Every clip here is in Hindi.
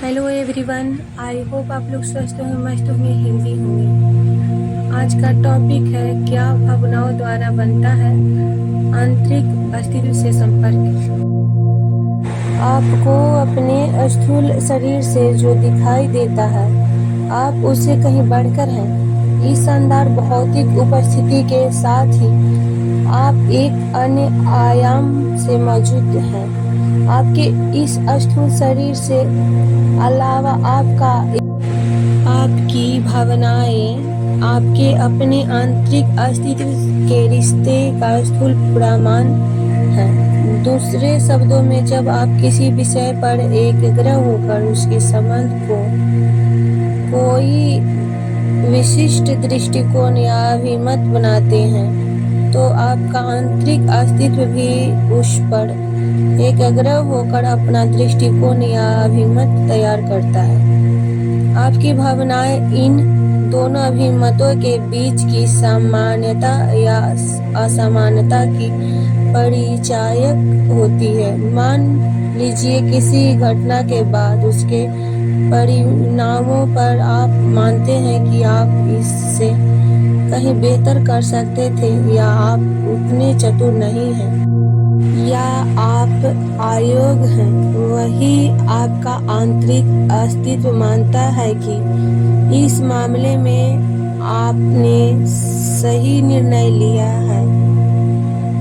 हेलो एवरीवन, आई होप आप लोग स्वस्थ होंगे, मस्त होंगे, हेल्दी होंगे। आज का टॉपिक है क्या भावनाओं द्वारा बनता है आंतरिक अस्तित्व से संपर्क। आपको अपने स्थूल शरीर से जो दिखाई देता है आप उससे कहीं बढ़कर हैं। इस शानदार भौतिक उपस्थिति के साथ ही आप एक अन्य आयाम से मौजूद हैं। आपके इस स्थूल शरीर से अलावा आपकी भावनाएं आपके अपने आंतरिक अस्तित्व के रिश्ते का स्थूल प्रमाण है। दूसरे शब्दों में, जब आप किसी विषय पर एकाग्र होकर उसके संबंध को कोई विशिष्ट दृष्टिकोण या अभिमत बनाते हैं तो आपका आंतरिक अस्तित्व भी उस पर एकाग्र होकर अपना दृष्टिकोण या अभिमत तैयार करता है। आपकी भावनाएं इन दोनों अभिमतों के बीच की सामान्यता या असमानता की परिचायक होती है। मान लीजिए किसी घटना के बाद उसके परिणामों पर आप मानते हैं कि आप इससे कहीं बेहतर कर सकते थे, या आप उतने चतुर नहीं हैं, या आप अयोग्य हैं। वही आपका आंतरिक अस्तित्व मानता है कि इस मामले में आपने सही निर्णय लिया है।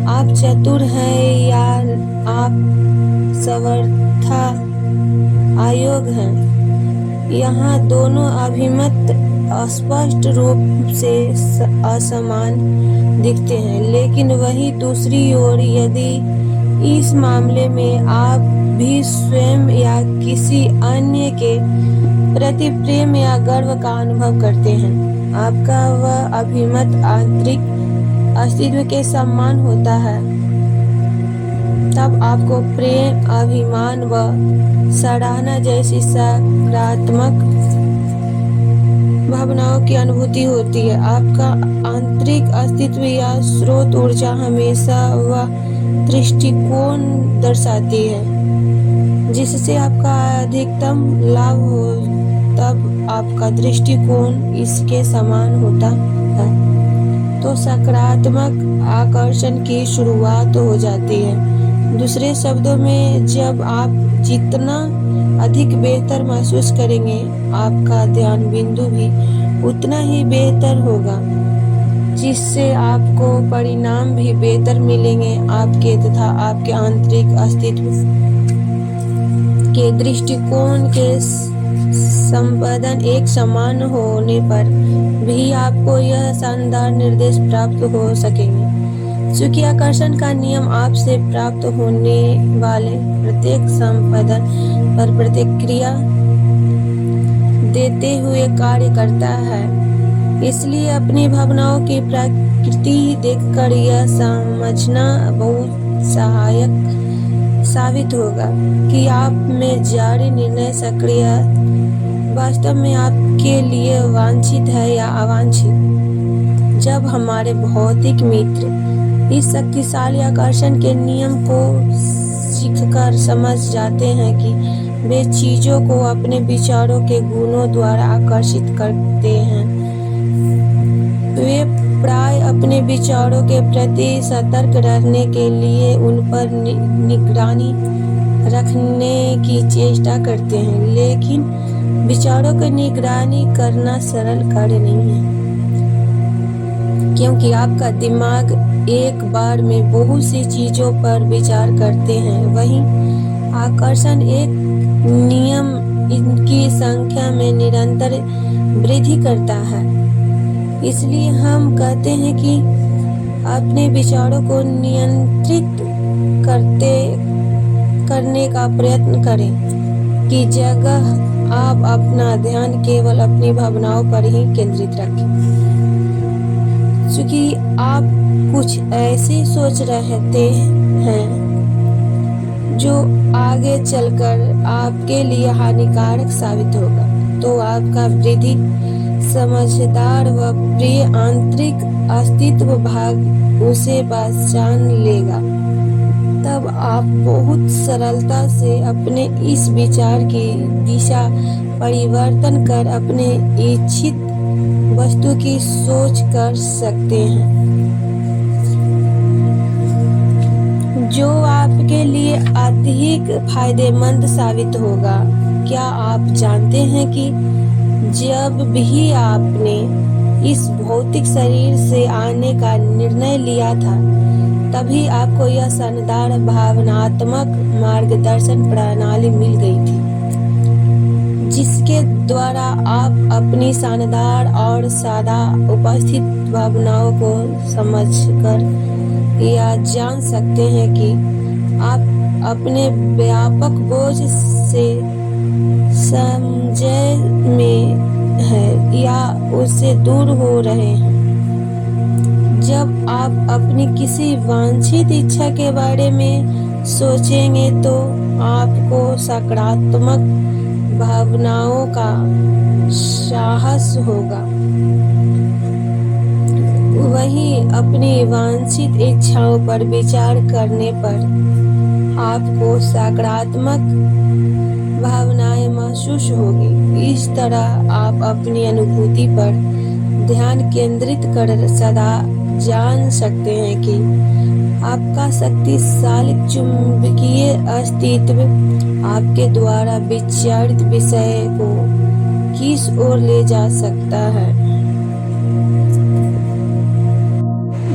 आप चतुर हैं या आप सर्वथा अयोग्य हैं। यहाँ दोनों अभिमत स्पष्ट रूप से असमान दिखते हैं, लेकिन वही दूसरी ओर यदि इस मामले में आप भी स्वयं या किसी अन्य के प्रति प्रेम या गर्व का अनुभव करते हैं, आपका वह अभिमत आंतरिक अस्तित्व के समान होता है, तब आपको प्रेम, अभिमान व सराहना जैसी सकारात्मक भावनाओं की अनुभूति होती है। आपका आंतरिक अस्तित्व या स्रोत ऊर्जा हमेशा वह दृष्टिकोण दर्शाती है जिससे आपका अधिकतम लाभ हो, तब आपका दृष्टिकोण इसके समान होता है, तो सकारात्मक आकर्षण की शुरुआत हो जाती है। दूसरे शब्दों में, जब आप जितना अधिक बेहतर महसूस करेंगे, आपका ध्यान बिंदु भी उतना ही बेहतर होगा, जिससे आपको परिणाम भी बेहतर मिलेंगे। आपके तथा आपके आंतरिक अस्तित्व के दृष्टिकोण के संपादन एक समान होने पर भी आपको यह शानदार निर्देश प्राप्त हो सकेंगे। चूंकि आकर्षण का नियम आपसे प्राप्त होने वाले प्रत्येक संपादन पर प्रतिक्रिया देते हुए कार्य करता है, इसलिए अपनी भावनाओं की प्रकृति देखकर यह समझना बहुत सहायक साबित होगा कि आप में जारी निर्णय सक्रिय वास्तव में आपके लिए वांछित है या अवांछित। जब हमारे भौतिक मित्र इस शक्तिशाली आकर्षण के नियम को सीखकर समझ जाते हैं कि वे चीजों को अपने विचारों के गुणों द्वारा आकर्षित करते हैं, वे प्राय अपने विचारों के प्रति सतर्क रहने के लिए उन पर निगरानी रखने की चेष्टा करते हैं। लेकिन विचारों की निगरानी करना सरल कार्य नहीं है, क्योंकि आपका दिमाग एक बार में बहुत सी चीजों पर विचार करते हैं। वहीं आकर्षण एक नियम इनकी संख्या में निरंतर वृद्धि करता है। इसलिए हम कहते हैं कि अपने विचारों को नियंत्रित करने का प्रयत्न करें की जगह आप अपना ध्यान केवल अपनी भावनाओं पर ही केंद्रित रखें। क्योंकि आप कुछ ऐसे सोच रहते हैं जो आगे चलकर आपके लिए हानिकारक साबित होगा, तो आपका वृद्धि समझदार व प्रिय आंतरिक अस्तित्व भाग उसे पहचान लेगा तब आप बहुत सरलता से अपने इस विचार की दिशा परिवर्तन कर अपने इच्छित वस्तु की सोच कर सकते हैं, जो आपके लिए अधिक फायदेमंद साबित होगा। क्या आप जानते हैं कि जब भी आपने इस भौतिक शरीर से आने का निर्णय लिया था, तभी आपको यह शानदार भावनात्मक मार्गदर्शन प्रणाली मिल गई थी, जिसके द्वारा आप अपनी शानदार और सादा उपस्थित भावनाओं को समझकर या जान सकते हैं कि आप अपने व्यापक बोझ से समझे में हैं या उससे दूर हो रहे हैं। जब आप अपनी किसी वांछित इच्छा के बारे में सोचेंगे तो आपको सकारात्मक भावनाओं का साहस होगा। वहीं अपनी वांछित इच्छाओं पर विचार करने पर आपको सकारात्मक भावनाएं महसूस होगी। इस तरह आप अपनी अनुभूति पर ध्यान केंद्रित कर सदा जान सकते हैं कि आपका शक्तिशाली चुंबकीय अस्तित्व आपके द्वारा विचारित विषय को किस ओर ले जा सकता है।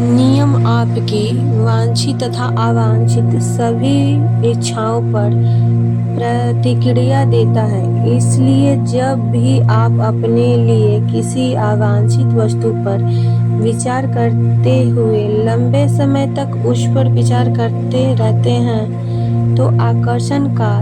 नियम आपकी वांछित तथा अवांछित सभी इच्छाओं पर प्रतिक्रिया देता है। इसलिए जब भी आप अपने लिए किसी अवांछित वस्तु पर विचार करते हुए लंबे समय तक उस पर विचार करते रहते हैं, तो आकर्षण का